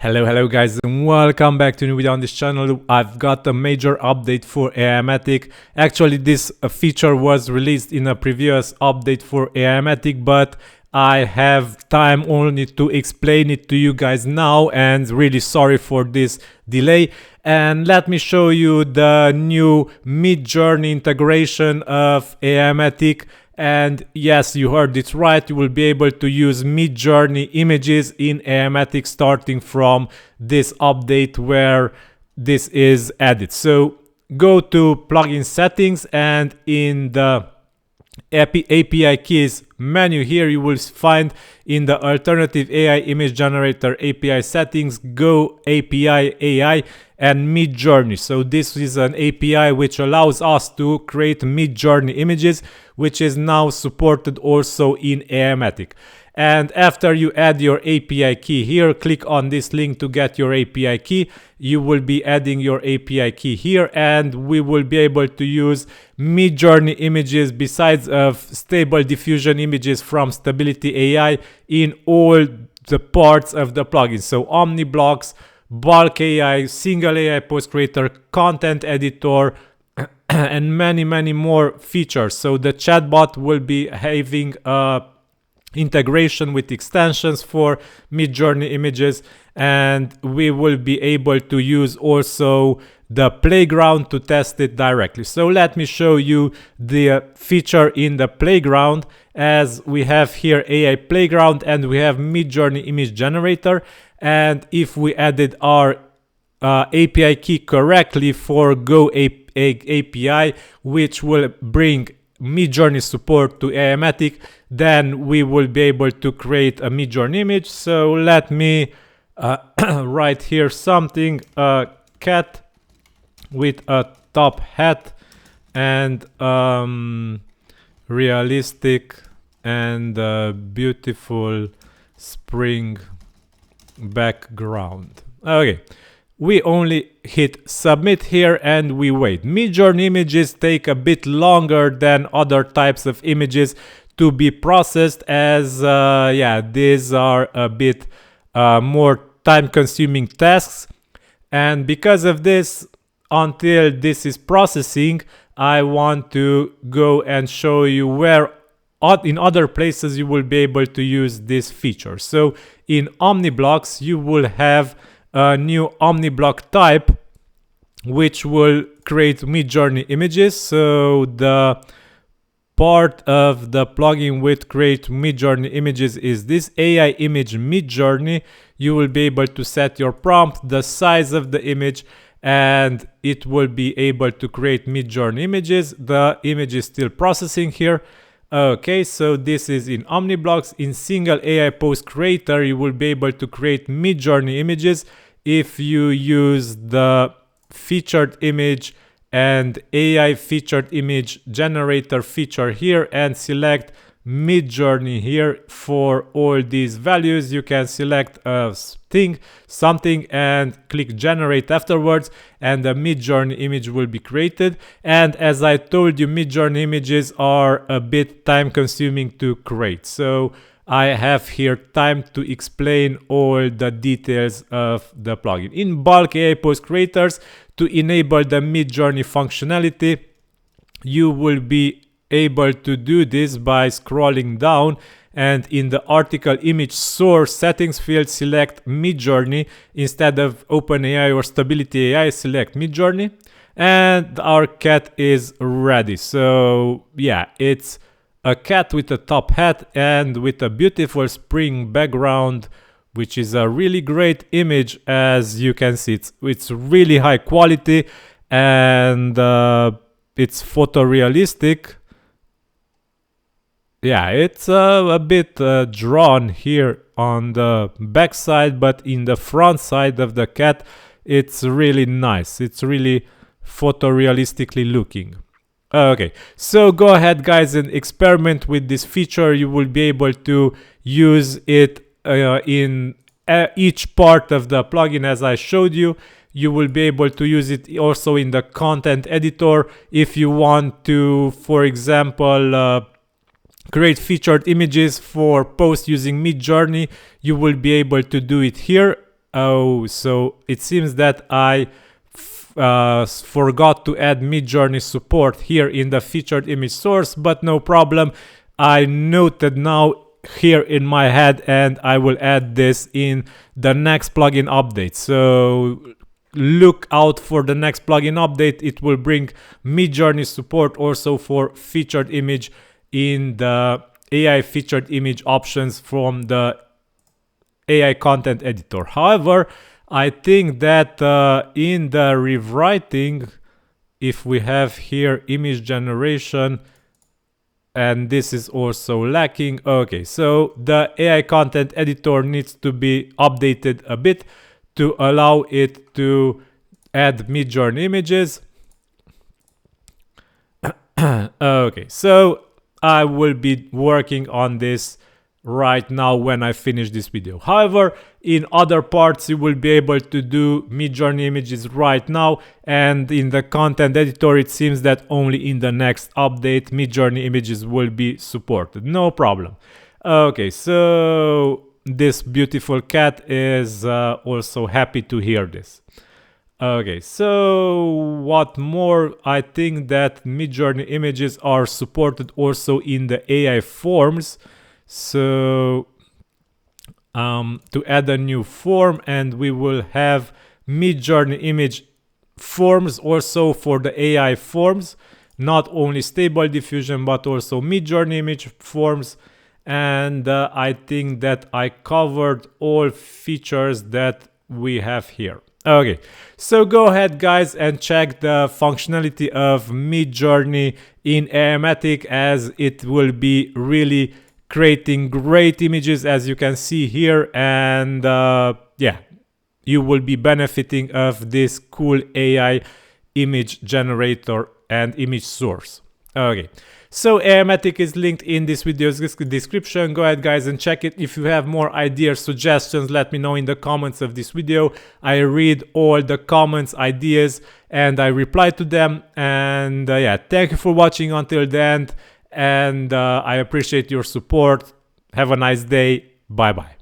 Hello guys, and welcome back to a new video on this channel. I've got a major update for Aimogen. Actually, this feature was released in a previous update for Aimogen, but I have time only to explain it to you guys now, and really sorry for this delay. And let me show you the new Midjourney integration of Aimogen. And yes, you heard it right, you will be able to use Midjourney images in Aimogen starting from this update where this is added. So go to plugin settings, and in the API keys menu here you will find in the alternative AI image generator API settings GoAPI.AI and Midjourney. So this is an API which allows us to create Midjourney images, which is now supported also in Aimogen. And after you add your API key here, click on this link to get your API key. You will be adding your API key here, and we will be able to use Midjourney images besides of stable diffusion images from Stability AI in all the parts of the plugin. So Omniblocks, Bulk AI, Single AI Post Creator, Content Editor, and many more features. So the chatbot will be having a integration with extensions for Midjourney images, and we will be able to use also the playground to test it directly. So let me show you the feature in the playground, as we have here AI playground and we have Midjourney image generator. And if we added our API key correctly for GoAPI, which will bring Midjourney support to Aimogen, then we will be able to create a Midjourney image. So let me write here something, a cat with a top hat and realistic and beautiful spring background. Okay, we only hit submit here and we wait. Midjourney images take a bit longer than other types of images to be processed, as these are a bit more time-consuming tasks. And because of this, until this is processing, I want to go and show you where in other places you will be able to use this feature. So in Omniblocks you will have a new Omniblock type which will create Midjourney images. So the part of the plugin with create Midjourney images is this AI image Midjourney. You will be able to set your prompt, the size of the image, and it will be able to create Midjourney images. The image is still processing here. Okay, so this is in Omniblocks. In Single AI Post Creator you will be able to create Midjourney images if you use the featured image and AI featured image generator feature here and select Midjourney here. For all these values you can select a something and click generate afterwards, and the Midjourney image will be created. And as I told you, Midjourney images are a bit time consuming to create, so I have here time to explain all the details of the plugin. In Bulk AI Post Creators, to enable the Midjourney functionality, you will be able to do this by scrolling down, and in the article image source settings field select Midjourney instead of OpenAI or Stability AI. Select Midjourney, and our cat is ready. So yeah, it's a cat with a top hat and with a beautiful spring background, which is a really great image. As you can see, it's really high quality, and it's photorealistic. Yeah, it's a bit drawn here on the back side, but in the front side of the cat it's really nice. It's really photorealistically looking. Okay, so go ahead guys and experiment with this feature. You will be able to use it in each part of the plugin as I showed you. You will be able to use it also in the content editor if you want to, for example, create featured images for posts using Midjourney. You will be able to do it here. Oh, so it seems that I forgot to add Midjourney support here in the featured image source, but no problem. I noted now here in my head, and I will add this in the next plugin update. So look out for the next plugin update. It will bring Midjourney support also for featured image in the AI featured image options from the AI content editor. However, I think that in the rewriting, if we have here image generation, and this is also lacking. Okay, so the AI content editor needs to be updated a bit to allow it to add Midjourney images. Okay, so I will be working on this right now when I finish this video. However, in other parts you will be able to do Midjourney images right now, and in the content editor it seems that only in the next update Midjourney images will be supported. No problem. Okay, so this beautiful cat is also happy to hear this. Okay, so what more? I think that Midjourney images are supported also in the AI forms. So to add a new form, and we will have Midjourney image forms also for the AI forms, not only Stable Diffusion but also Midjourney image forms. And I think that I covered all features that we have here. Okay, so go ahead guys and check the functionality of Midjourney in Aimogen, as it will be really creating great images, as you can see here. And yeah, you will be benefiting of this cool AI image generator and image source. Okay, so Aimogen is linked in this video's description. Go ahead guys and check it. If you have more ideas, suggestions, let me know in the comments of this video. I read all the comments, ideas, and I reply to them. And yeah, thank you for watching until the end, and I appreciate your support. Have a nice day. Bye bye.